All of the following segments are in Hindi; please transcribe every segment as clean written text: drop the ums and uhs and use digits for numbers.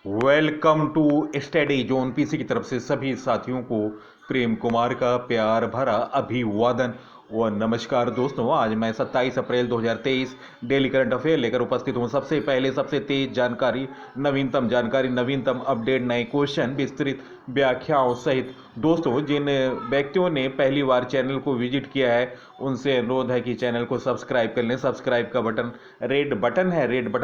Welcome to study zone PC की तरफ से सभी साथियों को प्रेम कुमार का प्यार भरा अभिवादन व नमस्कार। दोस्तों, आज मैं 27 अप्रैल 2023 डेली करंट अफेयर लेकर उपस्थित हूं। सबसे पहले सबसे तेज जानकारी, नवीनतम अपडेट, नए क्वेश्चन, विस्तृत व्याख्याओं सहित। दोस्तों, जिन व्यक्तियों ने पहली बार चैनल को विजिट किया है उनसे अनुरोध है कि चैनल को सब्सक्राइब कर लें। सब्सक्राइब का बटन रेड बटन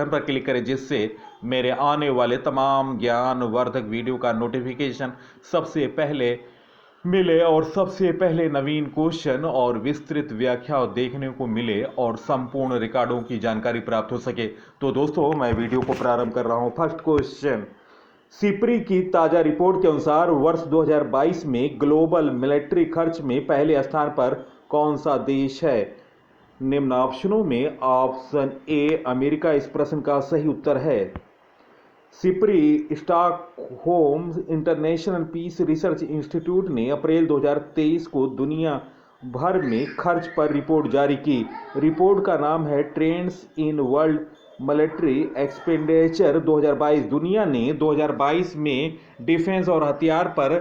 पर क्लिक करें, जिससे मेरे आने वाले तमाम ज्ञानवर्धक वीडियो का नोटिफिकेशन सबसे पहले मिले और सबसे पहले नवीन क्वेश्चन और विस्तृत व्याख्या देखने को मिले और संपूर्ण रिकॉर्डों की जानकारी प्राप्त हो सके। तो दोस्तों, मैं वीडियो को प्रारंभ कर रहा हूं। फर्स्ट क्वेश्चन, सिप्री की ताजा रिपोर्ट के अनुसार वर्ष 2022 में ग्लोबल मिलिट्री खर्च में पहले स्थान पर कौन सा देश है? निम्न ऑप्शनों में ऑप्शन ए अमेरिका इस प्रश्न का सही उत्तर है। SIPRI Stockholm International Peace Research Institute ने अप्रैल 2023 को दुनिया भर में खर्च पर रिपोर्ट जारी की। रिपोर्ट का नाम है trends in world military expenditure 2022। दुनिया ने 2022 में डिफेंस और हथियार पर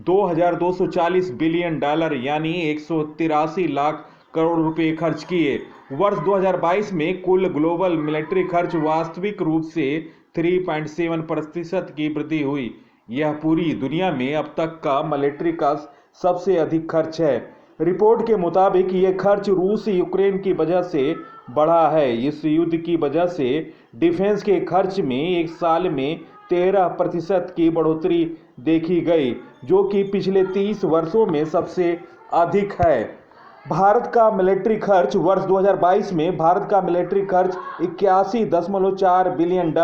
$2,240 बिलियन यानी 183 लाख करोड़ रुपए खर्च किए। वर्ष 2022 में कुल ग्लोबल मिलिट्री खर्च वास्तविक रूप से 3.7% की वृद्धि हुई। यह पूरी दुनिया में अब तक का मिलिट्री का सबसे अधिक खर्च है। रिपोर्ट के मुताबिक यह खर्च रूस यूक्रेन की वजह से बढ़ा है। इस युद्ध की वजह से डिफेंस के खर्च में एक साल में 13% की बढ़ोतरी देखी गई, जो कि पिछले 30 वर्षों में सबसे अधिक है। भारत का मिलिट्री खर्च वर्ष 2022 में भारत का मिलिट्री खर्च 81.4 बिलियन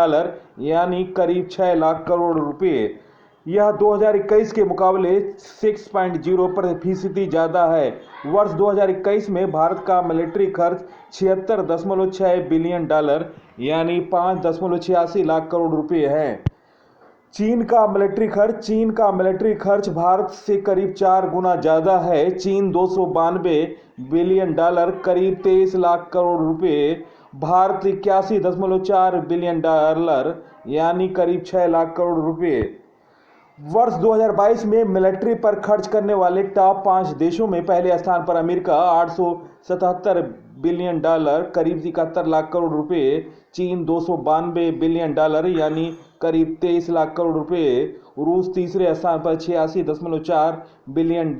यानी करीब 6 लाख करोड़ रुपए। यह 2021 के मुकाबले 6.0% ज़्यादा है। वर्ष 2021 में भारत का मिलिट्री खर्च 76.6 बिलियन यानी 5.86 लाख करोड़ रुपए है। चीन का मिलिट्री खर्च भारत से करीब 4 गुना ज़्यादा है। चीन 292 बिलियन करीब 23 लाख करोड़ रुपए, भारत 81.4 बिलियन यानी करीब 6 लाख करोड़ रुपए। वर्ष 2022 में मिलिट्री पर खर्च करने वाले टॉप 5 देशों में पहले स्थान पर अमेरिका 877 बिलियन करीब 71 लाख करोड़ रुपए, चीन 292 बिलियन यानी करीब 23 लाख करोड़ रुपए, रूस तीसरे स्थान पर 86.4 बिलियन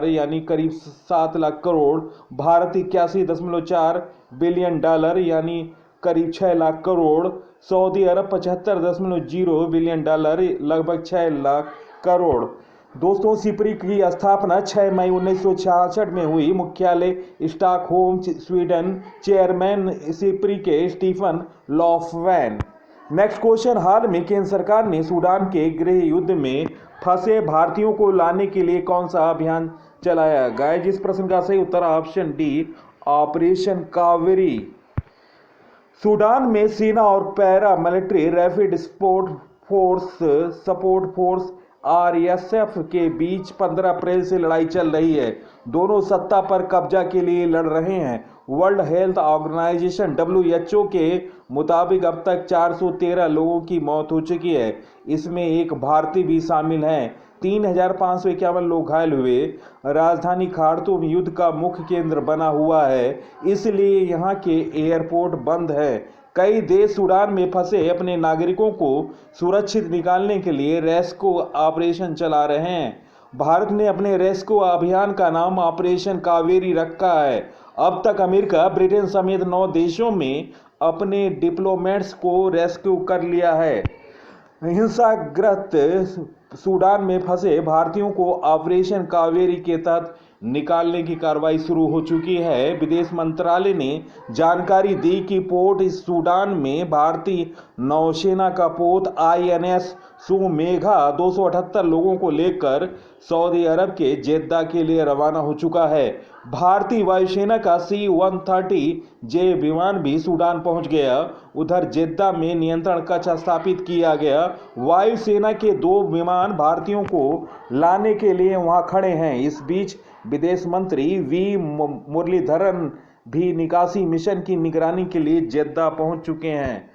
यानी करीब 7 लाख करोड़, भारत 81.4 बिलियन यानी करीब 6 लाख करोड़, सऊदी अरब 75.0 बिलियन लगभग 6 लाख करोड़। दोस्तों, सिप्री की स्थापना 6 मई 1966 में हुई। मुख्यालय स्टॉकहोम, स्वीडन। चेयरमैन सिप्री के स्टीफन लॉफवेन। नेक्स्ट क्वेश्चन, हाल में केंद्र सरकार ने सूडान के गृह युद्ध में फंसे भारतीयों को लाने के लिए कौन सा अभियान चलाया? गाइस, इस प्रश्न का सही उत्तर option D operation Kaveri. Sudan में सेना और para military rapid support force RSF के बीच 15 अप्रैल से लड़ाई चल रही है। दोनों सत्ता पर कब्जा के लिए लड़ रहे हैं। वर्ल्ड हेल्थ ऑर्गेनाइजेशन WHO के मुताबिक अब तक 413 लोगों की मौत हो चुकी है। इसमें एक भारतीय भी शामिल है। 3,551 लोग घायल हुए। राजधानी खार्तूम युद्ध का मुख्य केंद्र बना हुआ है, इसलिए यहाँ के एयरपोर्ट बंद है। कई देश सूडान में फंसे अपने नागरिकों को सुरक्षित निकालने के लिए रेस्क्यू ऑपरेशन चला रहे हैं। भारत ने अपने रेस्क्यू अभियान का नाम ऑपरेशन कावेरी रखा है। अब तक अमेरिका, ब्रिटेन समेत 9 देशों में अपने डिप्लोमेट्स को रेस्क्यू कर लिया है। हिंसाग्रस्त सूडान में फंसे भारतीयों को ऑपरेशन कावेरी के तहत निकालने की कार्रवाई शुरू हो चुकी है। विदेश मंत्रालय ने जानकारी दी कि पोर्ट सूडान में भारतीय नौसेना का पोत INS सुमेघा 278 लोगों को लेकर सऊदी अरब के जेद्दा के लिए रवाना हो चुका है। भारतीय वायुसेना का C-130J विमान भी सूडान पहुंच गया। उधर जेद्दा में नियंत्रण कक्ष स्थापित किया गया। वायुसेना के 2 विमान भारतीयों को लाने के लिए वहां खड़े हैं। इस बीच विदेश मंत्री V मुरलीधरन भी निकासी मिशन की निगरानी के लिए जेद्दा पहुंच चुके हैं।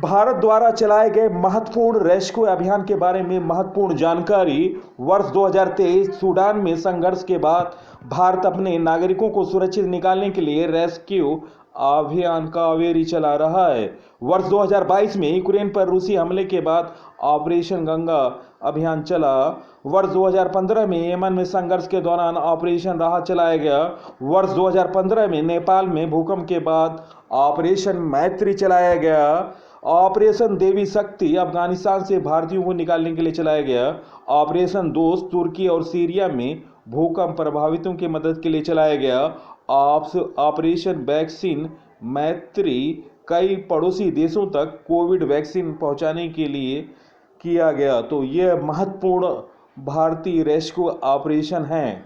भारत द्वारा चलाए गए महत्वपूर्ण रेस्क्यू अभियान के बारे में महत्वपूर्ण जानकारी। वर्ष 2023 सूडान में संघर्ष के बाद भारत अपने नागरिकों को सुरक्षित निकालने के लिए रेस्क्यू अभियान कावेरी चला रहा है। वर्ष 2022 में यूक्रेन पर रूसी हमले के बाद ऑपरेशन गंगा अभियान चला। वर्ष 2015 में यमन में संघर्ष के दौरान ऑपरेशन राहत चलाया गया। वर्ष 2015 में नेपाल में भूकंप के बाद ऑपरेशन मैत्री चलाया गया। ऑपरेशन देवी शक्ति अफगानिस्तान से भारतीयों को निकालने के लिए चलाया गया। ऑपरेशन दोस्त तुर्की और सीरिया में भूकंप प्रभावितों की मदद के लिए चलाया गया। ऑपरेशन वैक्सीन मैत्री कई पड़ोसी देशों तक कोविड वैक्सीन पहुंचाने के लिए किया गया। तो यह महत्वपूर्ण भारतीय रेस्क्यू ऑपरेशन है।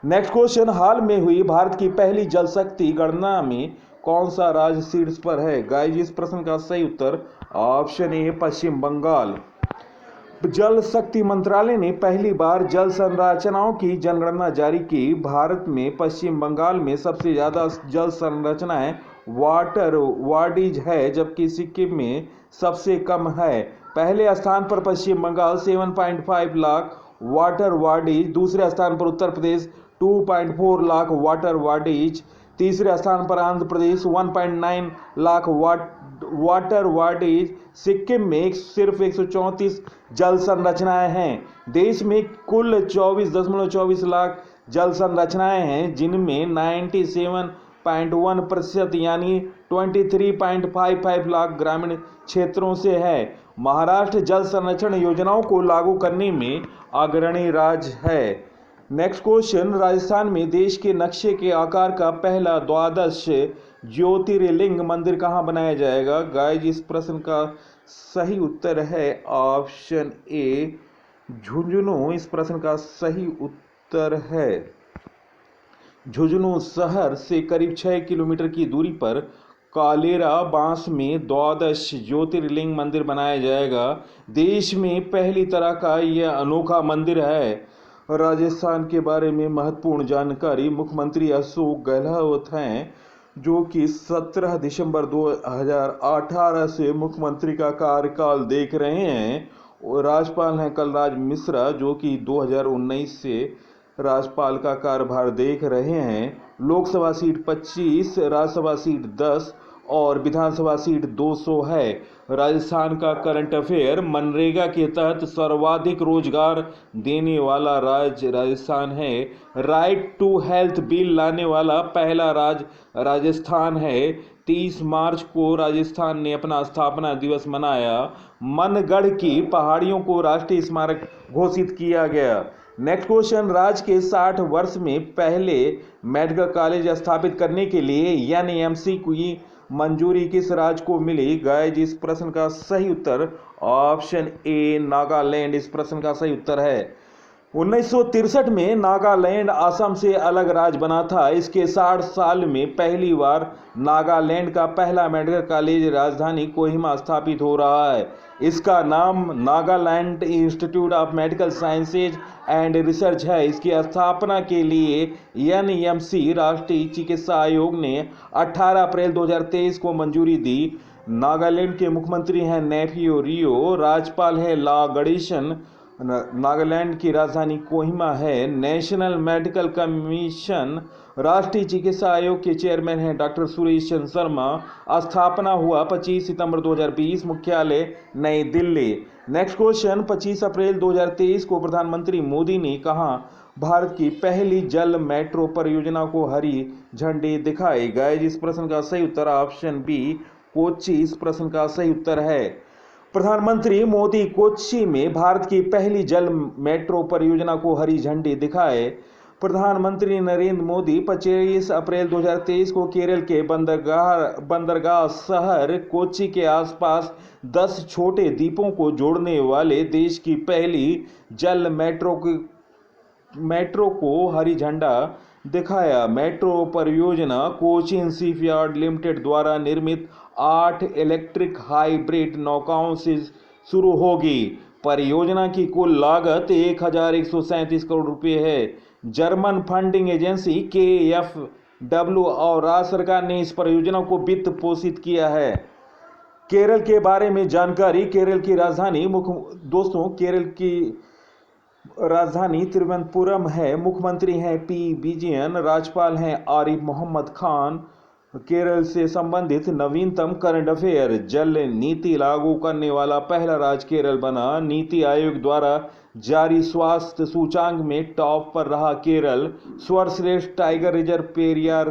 नेक्स्ट क्वेश्चन, हाल में हुई भारत की पहली जल शक्ति गणना में कौन सा राज्य शीर्ष पर है? गाइस, इस प्रश्न का सही उत्तर ऑप्शन ए पश्चिम बंगाल। जल शक्ति मंत्रालय ने पहली बार जल संरचनाओं की जनगणना जारी की। भारत में पश्चिम बंगाल में सबसे ज्यादा जल संरचनाएं वाटर वाडीज है, जबकि सिक्किम में सबसे कम है। पहले स्थान पर पश्चिम बंगाल 7.5 लाख वाटर वाडीज, दूसरे स्थान पर उत्तर प्रदेश 2.4 लाख वाटर वाडीज, तीसरे स्थान पर आंध्र प्रदेश 1.9 लाख वाटर वाडीज, सिक्किम में सिर्फ 134 जल संरचनाएं हैं। देश में कुल 24.24 लाख जल संरचनाएं हैं, जिनमें 97.1% यानी 23.55 लाख ग्रामीण क्षेत्रों से है। महाराष्ट्र जल संरक्षण योजनाओं को लागू करने में अग्रणी राज्य है। नेक्स्ट क्वेश्चन, राजस्थान में देश के नक्शे के आकार का पहला द्वादश ज्योतिर्लिंग मंदिर कहाँ बनाया जाएगा? गाइस, इस प्रश्न का सही उत्तर है ऑप्शन ए झुंझुनू। इस प्रश्न का सही उत्तर है झुंझुनू शहर से करीब 6 किलोमीटर की दूरी पर कालेरा बांस में द्वादश ज्योतिर्लिंग मंदिर बनाया जाएगा। देश में पहली तरह का यह अनोखा मंदिर है। राजस्थान के बारे में महत्वपूर्ण जानकारी, मुख्यमंत्री अशोक गहलोत हैं, जो कि 17 दिसंबर 2018 से मुख्यमंत्री का कार्यकाल देख रहे हैं। और राज्यपाल हैं कलराज मिश्रा, जो कि 2019 से राज्यपाल का कार्यभार देख रहे हैं। लोकसभा सीट 25, राज्यसभा सीट 10 और विधानसभा सीट 200 है। राजस्थान का करंट अफेयर, मनरेगा के तहत सर्वाधिक रोजगार देने वाला राज्य राजस्थान है। राइट टू हेल्थ बिल लाने वाला पहला राज्य राजस्थान है। 30 मार्च को राजस्थान ने अपना स्थापना दिवस मनाया। मनगढ़ की पहाड़ियों को राष्ट्रीय स्मारक घोषित किया गया। नेक्स्ट क्वेश्चन, राज्य के 60 वर्ष में पहले मेडिकल कॉलेज स्थापित करने के लिए एनएमसी की मंजूरी किस राज्य को मिली? गाइस, इस प्रश्न का सही उत्तर ऑप्शन ए नागालैंड। इस प्रश्न का सही उत्तर है 1963 में नागालैंड असम से अलग राज्य बना था। इसके 60 साल में पहली बार नागालैंड का पहला मेडिकल कॉलेज राजधानी कोहिमा स्थापित हो रहा है। इसका नाम Nagaland institute of medical sciences and research है। इसकी स्थापना के लिए एनएमसी राष्ट्रीय चिकित्सा आयोग ने 18 अप्रैल 2023 को मंजूरी दी। नागालैंड के मुख्यमंत्री हैं नेफियो रियो, राज्यपाल है ला गणेशन। नागालैंड की राजधानी कोहिमा है। नेशनल मेडिकल कमीशन राष्ट्रीय चिकित्सा आयोग के चेयरमैन हैं डॉक्टर सुरेश चंद्र शर्मा। स्थापना हुआ 25 सितंबर 2020, मुख्यालय नई दिल्ली। नेक्स्ट क्वेश्चन, 25 अप्रैल 2023 को प्रधानमंत्री मोदी ने कहा भारत की पहली जल मेट्रो परियोजना को हरी झंडी दिखाई? गाइस, इस प्रश्न का सही उत्तर ऑप्शन बी कोच्चि। इस प्रश्न का सही उत्तर है प्रधानमंत्री मोदी कोच्चि में भारत की पहली जल मेट्रो परियोजना को हरी झंडी दिखाए। प्रधानमंत्री नरेंद्र मोदी 25 अप्रैल 2023 को केरल के बंदरगाह शहर कोच्चि के आसपास 10 छोटे द्वीपों को जोड़ने वाले देश की पहली जल मेट्रो को हरी झंडा दिखाया। मेट्रो परियोजना कोचिन शिपयार्ड लिमिटेड द्वारा निर्मित 8 इलेक्ट्रिक हाइब्रिड नौकाओं से शुरू होगी। परियोजना की कुल लागत 1137 करोड़ रुपए है। जर्मन फंडिंग एजेंसी KfW और राज्य सरकार ने इस परियोजना को वित्त पोषित किया है। केरल के बारे में जानकारी। केरल की राजधानी दोस्तों केरल की राजधानी तिरुवनंतपुरम है। मुख्यमंत्री हैं पी विजयन, राज्यपाल हैं आरिफ मोहम्मद खान। केरल से संबंधित नवीनतम करंट अफेयर। जल नीति लागू करने वाला पहला राज्य केरल बना। नीति आयोग द्वारा जारी स्वास्थ्य सूचांक में टॉप पर रहा केरल। सर्वश्रेष्ठ टाइगर रिजर्व पेरियार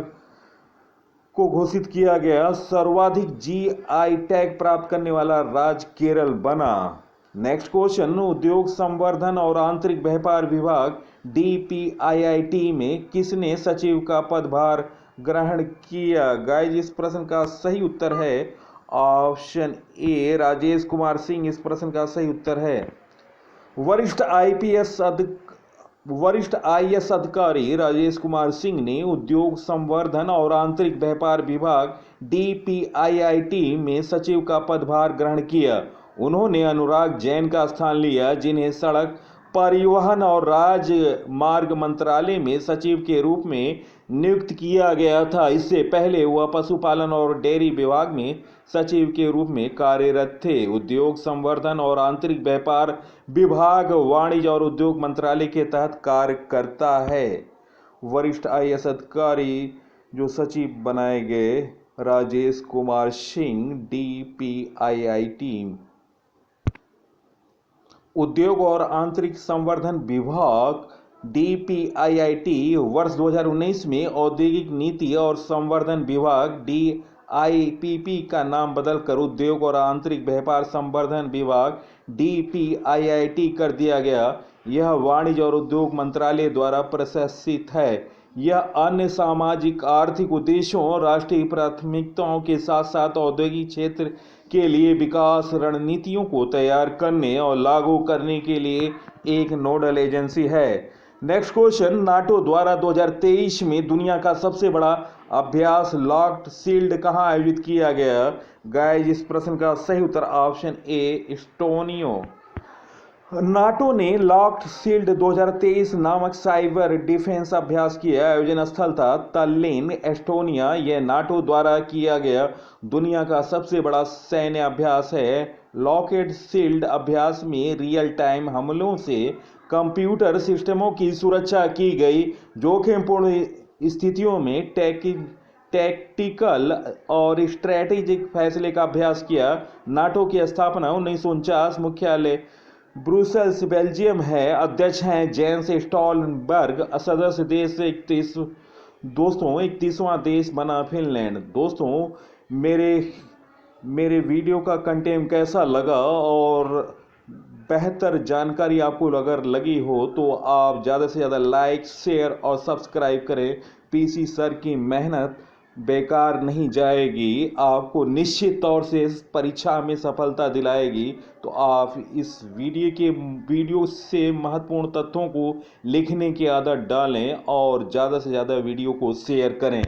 को घोषित किया गया। सर्वाधिक जीआई टैग प्राप्त करने वाला राज्य केरल बना। नेक्स्ट क्वेश्चन, उद्योग संवर्धन और आंतरिक व्यापार विभाग डीपीआईआईटी में किसने सचिव का पदभार ग्रहण किया? गाइस, इस प्रश्न का सही उत्तर है ऑप्शन ए, राजेश कुमार सिंह। इस प्रश्न का सही उत्तर है। वरिष्ठ आईएएस अधिकारी राजेश कुमार सिंह ने उद्योग संवर्धन और आंतरिक व्यापार विभाग डीपीआईआईटी में सचिव का पदभार ग्रहण किया। उन्होंने अनुराग जैन का स्थान लिया, जिन्हें सड़क परिवहन और राजमार्ग मंत्रालय में सचिव के रूप में नियुक्त किया गया था। इससे पहले वह पशुपालन और डेयरी विभाग में सचिव के रूप में कार्यरत थे। उद्योग संवर्धन और आंतरिक व्यापार विभाग वाणिज्य और उद्योग मंत्रालय के तहत कार्य करता है। वरिष्ठ आईएएस अधिकारी जो सचिव बनाए गए, राजेश कुमार सिंह, डीपीआईआईटी। उद्योग और आंतरिक संवर्धन विभाग डीपीआईआईटी वर्ष 2019 में औद्योगिक नीति और संवर्धन विभाग डीआईपीपी का नाम बदलकर उद्योग और आंतरिक व्यापार संवर्धन विभाग डीपीआईआईटी कर दिया गया। यह वाणिज्य और उद्योग मंत्रालय द्वारा प्रशासित है। यह अन्य सामाजिक आर्थिक उद्देश्यों, राष्ट्रीय प्राथमिकताओं के साथ साथ औद्योगिक क्षेत्र के लिए विकास रणनीतियों को तैयार करने और लागू करने के लिए एक नोडल एजेंसी है। नेक्स्ट क्वेश्चन, नाटो द्वारा 2023 में दुनिया का सबसे बड़ा अभ्यास लॉक्ड शील्ड कहां आयोजित किया गया? गाइस, इस प्रश्न का सही उत्तर ऑप्शन ए, एस्टोनिया। नाटो ने लॉक्ड शील्ड 2023 नामक साइबर डिफेंस अभ्यास किया। आयोजन स्थल था तल्लीन, एस्टोनिया। यह नाटो द्वारा किया गया दुनिया का सबसे बड़ा सैन्य अभ्यास है। लॉक्ड शील्ड अभ्यास में रियल टाइम हमलों से कंप्यूटर सिस्टमों की सुरक्षा की गई। जोखिमपूर्ण स्थितियों में टैक्टिकल और स्ट्रैटेजिक फैसले का अभ्यास किया। नाटो की स्थापना 1949, मुख्यालय ब्रुसेल्स, बेल्जियम है। अध्यक्ष हैं जेंस स्टोल्टनबर्ग। सदस्य देश 31वां देश बना फिनलैंड। दोस्तों, मेरे वीडियो का कंटेंट कैसा लगा और बेहतर जानकारी आपको अगर लगी हो तो आप ज़्यादा से ज़्यादा लाइक, शेयर और सब्सक्राइब करें। पीसी सर की मेहनत बेकार नहीं जाएगी, आपको निश्चित तौर से परीक्षा में सफलता दिलाएगी। तो आप इस वीडियो से महत्वपूर्ण तथ्यों को लिखने की आदत डालें और ज़्यादा से ज़्यादा वीडियो को शेयर करें।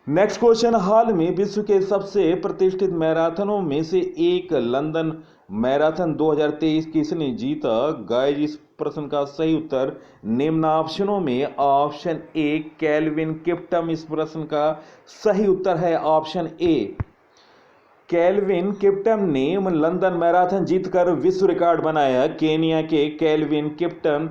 नेक्स्ट क्वेश्चन, हाल में विश्व के सबसे प्रतिष्ठित मैराथनों में से एक लंदन मैराथन 2023 किसने जीता? गाइस, इस प्रश्न का सही उत्तर निम्न ऑप्शनों में ऑप्शन ए, केल्विन किप्टम। इस प्रश्न का सही उत्तर है ऑप्शन ए, केल्विन किप्टम ने लंदन मैराथन जीतकर विश्व रिकॉर्ड बनाया। केनिया के केल्विन किप्टम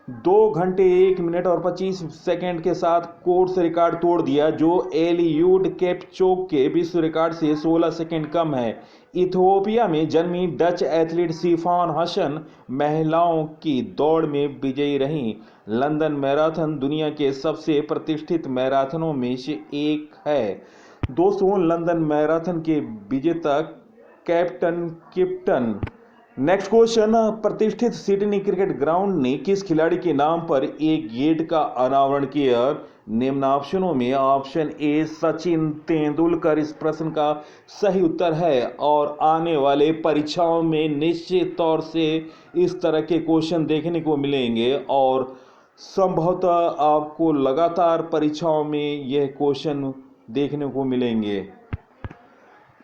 2 घंटे 1 मिनट और 25 सेकंड के साथ कोर्स रिकॉर्ड तोड़ दिया, जो एलियूड केपचोक के विश्व रिकॉर्ड से 16 सेकंड कम है। इथियोपिया में जन्मी डच एथलीट सिफान हसन महिलाओं की दौड़ में विजयी रहीं। लंदन मैराथन दुनिया के सबसे प्रतिष्ठित मैराथनों में से एक है। दोस्तों, लंदन मैराथन के विजेता कैप्टन किप्टन। नेक्स्ट क्वेश्चन, प्रतिष्ठित सिडनी क्रिकेट ग्राउंड ने किस खिलाड़ी के नाम पर एक गेट का अनावरण किया? निम्न ऑप्शनों में ऑप्शन ए, सचिन तेंदुलकर। इस प्रश्न का सही उत्तर है और आने वाले परीक्षाओं में निश्चित तौर से इस तरह के क्वेश्चन देखने को मिलेंगे और संभवतः आपको लगातार परीक्षाओं में यह क्वेश्चन देखने को मिलेंगे।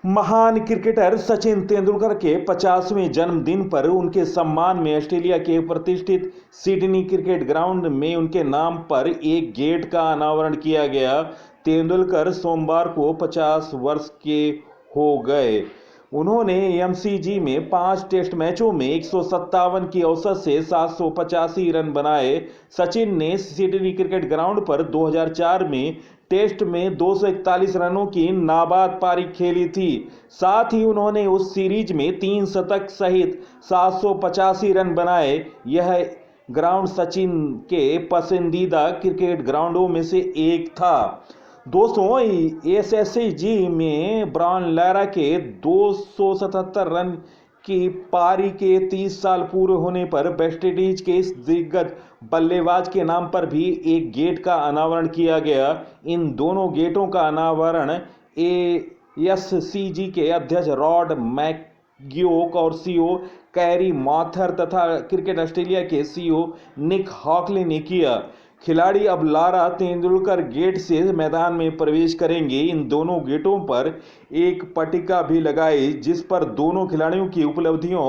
महान क्रिकेटर सचिन तेंदुलकर के 50वें जन्मदिन पर उनके सम्मान में ऑस्ट्रेलिया के प्रतिष्ठित सिडनी क्रिकेट ग्राउंड में उनके नाम पर एक गेट का अनावरण किया गया। तेंदुलकर सोमवार को 50 वर्ष के हो गए। उन्होंने एमसीजी में 5 टेस्ट मैचों में 157 की औसत से 785 रन बनाए। सचिन ने सिडनी क्रिकेट ग्राउंड पर 2004 में टेस्ट में 241 रनों की नाबाद पारी खेली थी। साथ ही उन्होंने उस सीरीज में 3 शतक सहित 785 रन बनाए। यह ग्राउंड सचिन के पसंदीदा क्रिकेट ग्राउंडों में से एक था। दोस्तों, एसएसजी में ब्रायन लारा के 277 रन की पारी के 30 साल पूरे होने पर वेस्टइंडीज के इस दिग्गज बल्लेबाज के नाम पर भी एक गेट का अनावरण किया गया। इन दोनों गेटों का अनावरण एससीजी के अध्यक्ष रॉड मैकग्योक और सीईओ कैरी माथर तथा क्रिकेट ऑस्ट्रेलिया के सीईओ निक हॉकली ने किया। खिलाड़ी अब लारा तेंदुलकर गेट से मैदान में प्रवेश करेंगे। इन दोनों गेटों पर एक पट्टिका भी लगाई जिस पर दोनों खिलाड़ियों की उपलब्धियों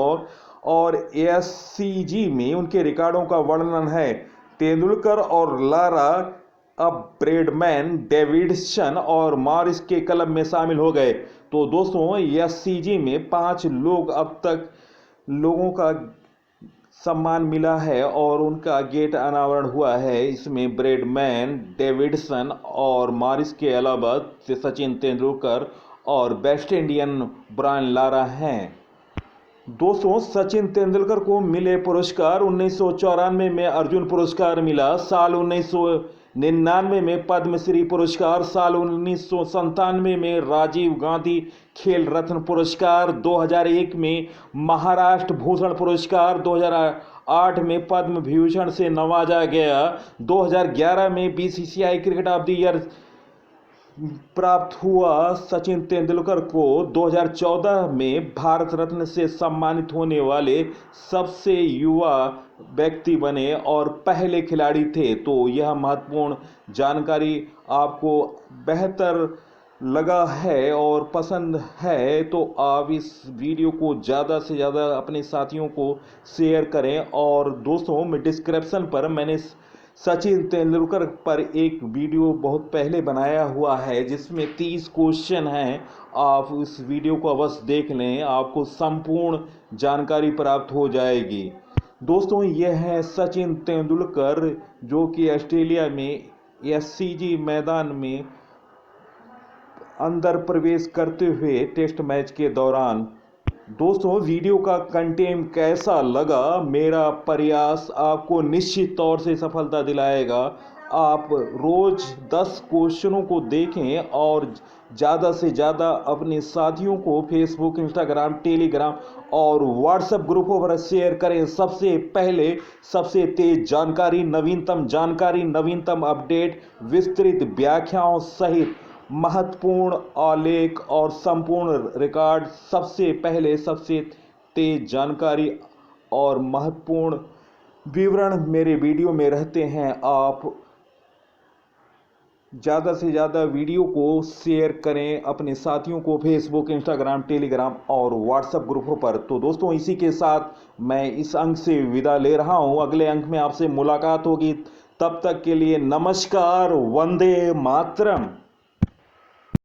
और एससीजी में उनके रिकॉर्डों का वर्णन है। तेंदुलकर और लारा अब ब्रैडमैन, डेविडसन और मॉरिस के क्लब में शामिल हो गए। तो दोस्तों, एससीजी में 5 लोग अब तक लोगों का सम्मान मिला है और उनका गेट अनावरण हुआ है। इसमें ब्रैडमैन, डेविडसन और मॉरिस के अलावा सचिन तेंदुलकर और वेस्ट इंडियन ब्रायन लारा हैं। दोस्तों, सचिन तेंदुलकर को मिले पुरस्कार: 1994 में अर्जुन पुरस्कार मिला, साल 1999 में पद्मश्री पुरस्कार, साल 1997 में राजीव गांधी खेल रत्न पुरस्कार, 2001 में महाराष्ट्र भूषण पुरस्कार, 2008 में पद्म विभूषण से नवाजा गया, 2011 में BCCI cricket of the year प्राप्त हुआ। सचिन तेंदुलकर को 2014 में भारत रत्न से सम्मानित होने वाले सबसे युवा व्यक्ति बने और पहले खिलाड़ी थे। तो यह महत्वपूर्ण जानकारी आपको बेहतर लगा है और पसंद है तो आप इस वीडियो को ज़्यादा से ज़्यादा अपने साथियों को शेयर करें। और दोस्तों, मैं डिस्क्रिप्शन पर मैंने सचिन तेंदुलकर पर एक वीडियो बहुत पहले बनाया हुआ है जिसमें 30 क्वेश्चन हैं। आप इस वीडियो को अवश्य देख लें, आपको संपूर्ण जानकारी प्राप्त हो जाएगी। दोस्तों, यह है सचिन तेंदुलकर जो कि ऑस्ट्रेलिया में एससीजी मैदान में अंदर प्रवेश करते हुए टेस्ट मैच के दौरान। दोस्तों, वीडियो का कंटेंट कैसा लगा? मेरा प्रयास आपको निश्चित तौर से सफलता दिलाएगा। आप रोज 10 क्वेश्चनों को देखें और ज़्यादा से ज़्यादा अपने साथियों को फेसबुक, इंस्टाग्राम, टेलीग्राम और व्हाट्सएप ग्रुपों पर शेयर करें। सबसे पहले सबसे तेज जानकारी, नवीनतम अपडेट, विस्तृत व्याख्याओं सहित महत्वपूर्ण आलेख और संपूर्ण रिकॉर्ड, सबसे पहले सबसे तेज जानकारी और महत्वपूर्ण विवरण मेरे वीडियो में रहते हैं। आप ज़्यादा से ज़्यादा वीडियो को शेयर करें अपने साथियों को फेसबुक, इंस्टाग्राम, टेलीग्राम और व्हाट्सएप ग्रुपों पर। तो दोस्तों, इसी के साथ मैं इस अंक से विदा ले रहा हूं। अगले अंक में आपसे मुलाकात होगी। तब तक के लिए नमस्कार, वंदे मातरम।